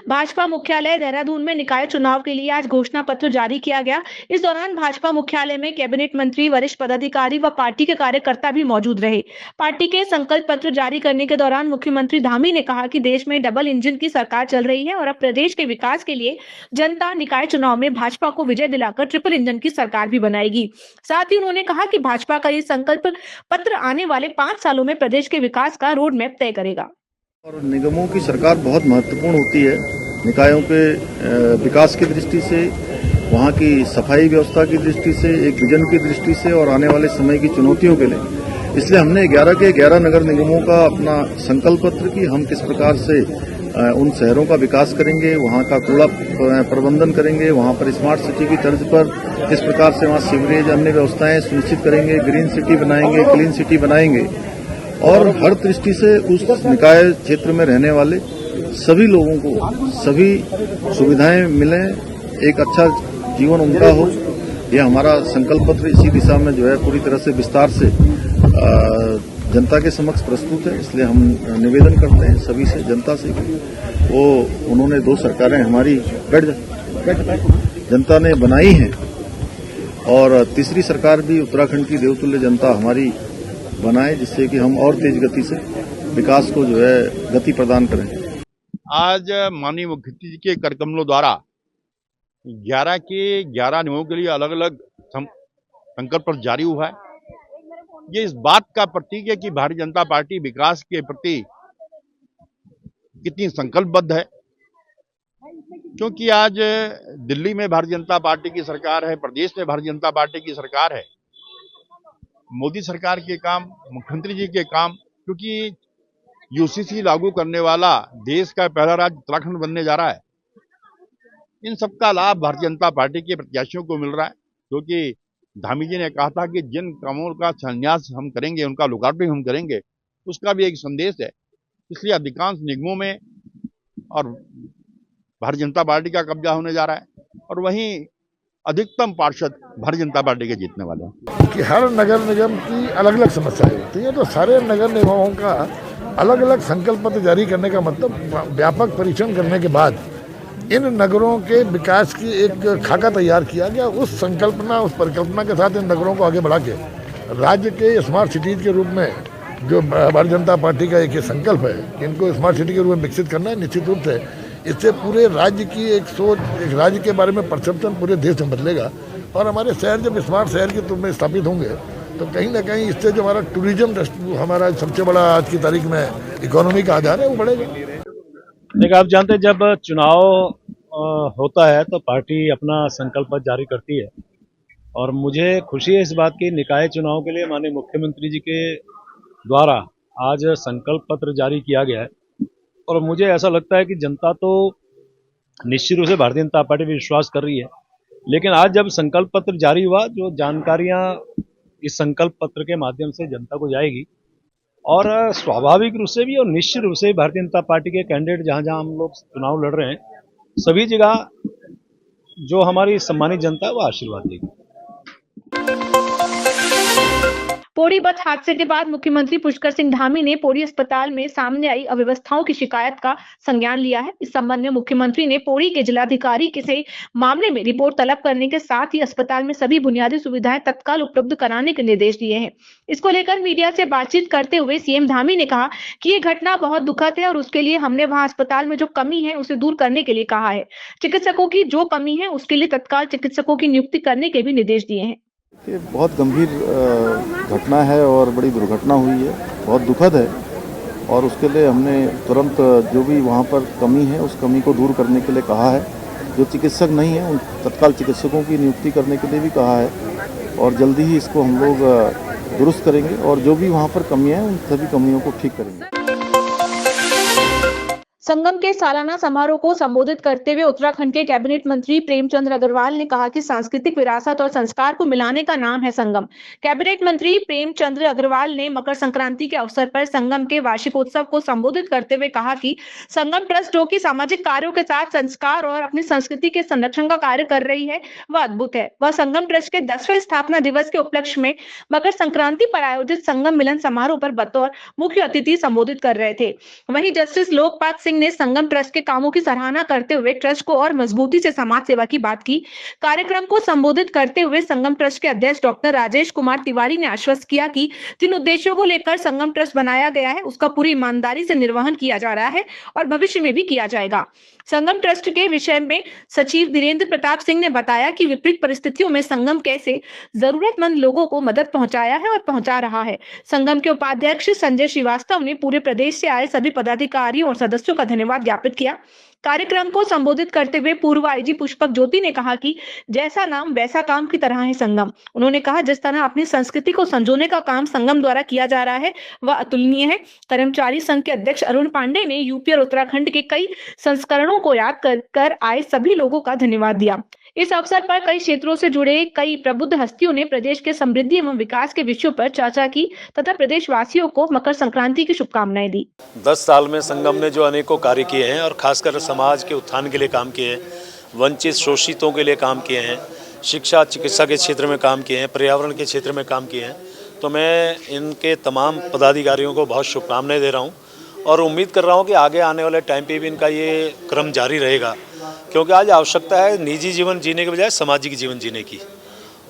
भाजपा मुख्यालय देहरादून में निकाय चुनाव के लिए आज घोषणा पत्र जारी किया गया। इस दौरान भाजपा मुख्यालय में कैबिनेट मंत्री, वरिष्ठ पदाधिकारी व पार्टी के कार्यकर्ता भी मौजूद रहे। पार्टी के संकल्प पत्र जारी करने के दौरान मुख्यमंत्री धामी ने कहा कि देश में डबल इंजन की सरकार चल रही है और अब प्रदेश के विकास के लिए जनता निकाय चुनाव में भाजपा को विजय दिलाकर ट्रिपल इंजन की सरकार भी बनाएगी। साथ ही उन्होंने कहा कि भाजपा का ये संकल्प पत्र आने वाले 5 सालों में प्रदेश के विकास का रोड मैप तय करेगा। और निगमों की सरकार बहुत महत्वपूर्ण होती है निकायों के विकास की दृष्टि से, वहाँ की सफाई व्यवस्था की दृष्टि से, एक विजन की दृष्टि से और आने वाले समय की चुनौतियों के लिए। इसलिए हमने 11 के 11 नगर निगमों का अपना संकल्प पत्र की हम किस प्रकार से उन शहरों का विकास करेंगे, वहाँ का कूड़ा प्रबंधन करेंगे, वहाँ पर स्मार्ट सिटी की तर्ज पर किस प्रकार से वहाँ सीवरेज अन्य व्यवस्थाएं सुनिश्चित करेंगे, ग्रीन सिटी बनाएंगे, क्लीन सिटी बनाएंगे और हर दृष्टि से उस निकाय क्षेत्र में रहने वाले सभी लोगों को सभी सुविधाएं मिलें, एक अच्छा जीवन उनका हो। यह हमारा संकल्प पत्र इसी दिशा में जो है पूरी तरह से विस्तार से जनता के समक्ष प्रस्तुत है। इसलिए हम निवेदन करते हैं सभी से, जनता से, वो उन्होंने 2 सरकारें हमारी जनता ने बनाई हैं और तीसरी सरकार भी उत्तराखंड की देवतुल्य जनता हमारी बनाए, जिससे कि हम और तेज गति से विकास को जो है गति प्रदान करें। आज माननीय मुख्यमंत्री जी के कार्यक्रमों द्वारा 11 के 11 निगमों के लिए अलग अलग संकल्प पत्र जारी हुआ है। ये इस बात का प्रतीक है कि भारतीय जनता पार्टी विकास के प्रति कितनी संकल्पबद्ध है, क्योंकि आज दिल्ली में भारतीय जनता पार्टी की सरकार है, प्रदेश में भारतीय जनता पार्टी की सरकार है। मोदी सरकार के काम, मुख्यमंत्री जी के काम, क्योंकि यूसीसी लागू करने वाला देश का पहला राज्य उत्तराखंड बनने जा रहा है। इन सबका लाभ भारतीय जनता पार्टी के प्रत्याशियों को मिल रहा है, क्योंकि धामी जी ने कहा था कि जिन कामों का शिलान्यास हम करेंगे, उनका लोकार्पण हम करेंगे, उसका भी एक संदेश है। इसलिए अधिकांश निगमों में और भारतीय जनता पार्टी का कब्जा होने जा रहा है और वहीं अधिकतम पार्षद भारतीय जनता पार्टी के जीतने वाले हैं। कि हर नगर निगम की अलग अलग समस्याएं होती है, तो सारे नगर निगमों का अलग अलग संकल्प पत्र जारी करने का मतलब व्यापक परीक्षण करने के बाद इन नगरों के विकास की एक खाका तैयार किया गया। उस संकल्पना, उस परिकल्पना के साथ इन नगरों को आगे बढ़ा के राज्य के स्मार्ट सिटीज के रूप में जो भारतीय जनता पार्टी का एक संकल्प है कि इनको स्मार्ट सिटी के रूप में विकसित करना है, निश्चित रूप से इससे पूरे राज्य की एक सोच, एक राज्य के बारे में परसेप्शन पूरे देश में बदलेगा और हमारे शहर जब स्मार्ट शहर के रूप में स्थापित होंगे तो कहीं ना कहीं इससे जो हमारा टूरिज्म, हमारा सबसे बड़ा आज की तारीख में इकोनॉमी का आधार है, वो बढ़ेगा। देखिए, आप जानते हैं जब चुनाव होता है तो पार्टी अपना संकल्प जारी करती है और मुझे खुशी है इस बात की, निकाय चुनाव के लिए माननीय मुख्यमंत्री जी के द्वारा आज संकल्प पत्र जारी किया गया है और मुझे ऐसा लगता है कि जनता तो निश्चित रूप से भारतीय जनता पार्टी पर विश्वास कर रही है, लेकिन आज जब संकल्प पत्र जारी हुआ, जो जानकारियां इस संकल्प पत्र के माध्यम से जनता को जाएगी और स्वाभाविक रूप से भी और निश्चित रूप से भारतीय जनता पार्टी के कैंडिडेट जहां जहां हम लोग चुनाव लड़ रहे हैं, सभी जगह जो हमारी सम्मानित जनता है वो आशीर्वाद देगी। पौड़ी बस हादसे के बाद मुख्यमंत्री पुष्कर सिंह धामी ने पौड़ी अस्पताल में सामने आई अव्यवस्थाओं की शिकायत का संज्ञान लिया है। इस संबंध में मुख्यमंत्री ने पौड़ी के जिलाधिकारी से मामले में रिपोर्ट तलब करने के साथ ही अस्पताल में सभी बुनियादी सुविधाएं तत्काल उपलब्ध कराने के निर्देश दिए हैं। इसको लेकर मीडिया से बातचीत करते हुए सीएम धामी ने कहा कि ये घटना बहुत दुखद है और उसके लिए हमने वहां अस्पताल में जो कमी है उसे दूर करने के लिए कहा है। चिकित्सकों की जो कमी है उसके लिए तत्काल चिकित्सकों की नियुक्ति करने के भी निर्देश दिए हैं। ये बहुत गंभीर घटना है और बड़ी दुर्घटना हुई है, बहुत दुखद है और उसके लिए हमने तुरंत जो भी वहाँ पर कमी है उस कमी को दूर करने के लिए कहा है। जो चिकित्सक नहीं है उन तत्काल चिकित्सकों की नियुक्ति करने के लिए भी कहा है और जल्दी ही इसको हम लोग दुरुस्त करेंगे और जो भी वहाँ पर कमियाँ हैं उन सभी कमियों को ठीक करेंगे। संगम के सालाना समारोह को संबोधित करते हुए उत्तराखंड के कैबिनेट मंत्री प्रेमचंद अग्रवाल ने कहा कि सांस्कृतिक विरासत और संस्कार को मिलाने का नाम है संगम। कैबिनेट मंत्री प्रेमचंद अग्रवाल ने मकर संक्रांति के अवसर पर संगम के वार्षिकोत्सव को संबोधित करते हुए कहा कि संगम ट्रस्ट जो कि सामाजिक कार्यों के साथ संस्कार और अपनी संस्कृति के संरक्षण का कार्य कर रही है वह अद्भुत है। वह संगम ट्रस्ट के 10वें स्थापना दिवस के उपलक्ष्य में मकर संक्रांति पर आयोजित संगम मिलन समारोह पर बतौर मुख्य अतिथि संबोधित कर रहे थे। वहीं जस्टिस लोकपाल सिंह ने संगम ट्रस्ट के कामों की सराहना करते हुए ट्रस्ट को और मजबूती से समाज सेवा की बात की। कार्यक्रम को संबोधित करते हुए संगम ट्रस्ट के अध्यक्ष डॉक्टर राजेश कुमार तिवारी ने आश्वस्त किया कि जिन उद्देश्यों को लेकर संगम ट्रस्ट बनाया गया है उसका पूरी ईमानदारी से निर्वहन किया जा रहा है और भविष्य में भी किया जाएगा। संगम ट्रस्ट के विषय में सचिव धीरेन्द्र प्रताप सिंह ने बताया कि विपरीत परिस्थितियों में संगम कैसे जरूरतमंद लोगों को मदद पहुंचाया है और पहुंचा रहा है। संगम के उपाध्यक्ष संजय श्रीवास्तव ने पूरे प्रदेश से आए सभी पदाधिकारियों और सदस्यों का धन्यवाद ज्ञापित किया। कार्यक्रम को संबोधित करते हुए पूर्व आईजी पुष्पक ज्योति ने कहा कि जैसा नाम वैसा काम की तरह है संगम। उन्होंने कहा जिस तरह अपनी संस्कृति को संजोने का काम संगम द्वारा किया जा रहा है वह अतुलनीय है। कर्मचारी संघ के अध्यक्ष अरुण पांडे ने यूपी और उत्तराखंड के कई संस्करणों को याद कर आए सभी लोगों का धन्यवाद दिया। इस अवसर पर कई क्षेत्रों से जुड़े कई प्रबुद्ध हस्तियों ने प्रदेश के समृद्धि एवं विकास के विषयों पर चर्चा की तथा प्रदेशवासियों को मकर संक्रांति की शुभकामनाएं दी। 10 साल में संगम ने जो अनेकों कार्य किए हैं और खासकर समाज के उत्थान के लिए काम किए हैं, वंचित शोषितों के लिए काम किए हैं, शिक्षा चिकित्सा के क्षेत्र में काम किए हैं, पर्यावरण के क्षेत्र में काम किए हैं, तो मैं इनके तमाम पदाधिकारियों को बहुत शुभकामनाएं दे रहा हूँ और उम्मीद कर रहा हूँ कि आगे आने वाले टाइम पे भी इनका ये क्रम जारी रहेगा, क्योंकि आज आवश्यकता है निजी जीवन जीने के बजाय सामाजिक जीवन जीने की।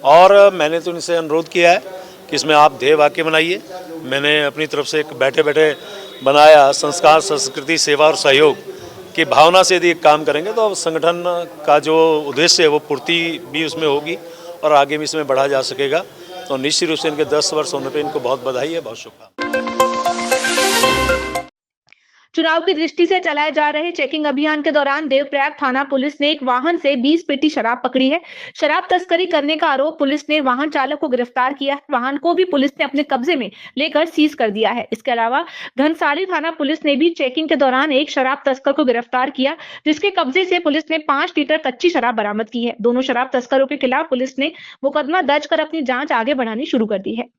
और मैंने तो इनसे अनुरोध किया है कि इसमें आप ध्येय वाक्य बनाइए। मैंने अपनी तरफ से एक बैठे बैठे बनाया, संस्कार संस्कृति सेवा और सहयोग की भावना से यदि काम करेंगे तो संगठन का जो उद्देश्य है वो पूर्ति भी उसमें होगी और आगे भी इसमें बढ़ा जा सकेगा। तो निश्चित रूप से इनके 10 वर्ष होने पर इनको बहुत बधाई है, बहुत शुभकामनाएं। चुनाव की दृष्टि से चलाए जा रहे चेकिंग अभियान के दौरान देवप्रयाग थाना पुलिस ने एक वाहन से 20 पेटी शराब पकड़ी है। शराब तस्करी करने का आरोप पुलिस ने वाहन चालक को गिरफ्तार किया है। वाहन को भी पुलिस ने अपने कब्जे में लेकर सीज कर दिया है। इसके अलावा घनसाली थाना पुलिस ने भी चेकिंग के दौरान एक शराब तस्कर को गिरफ्तार किया, जिसके कब्जे से पुलिस ने 5 लीटर कच्ची शराब बरामद की है। दोनों शराब तस्करों के खिलाफ पुलिस ने मुकदमा दर्ज कर अपनी जाँच आगे बढ़ानी शुरू कर दी है।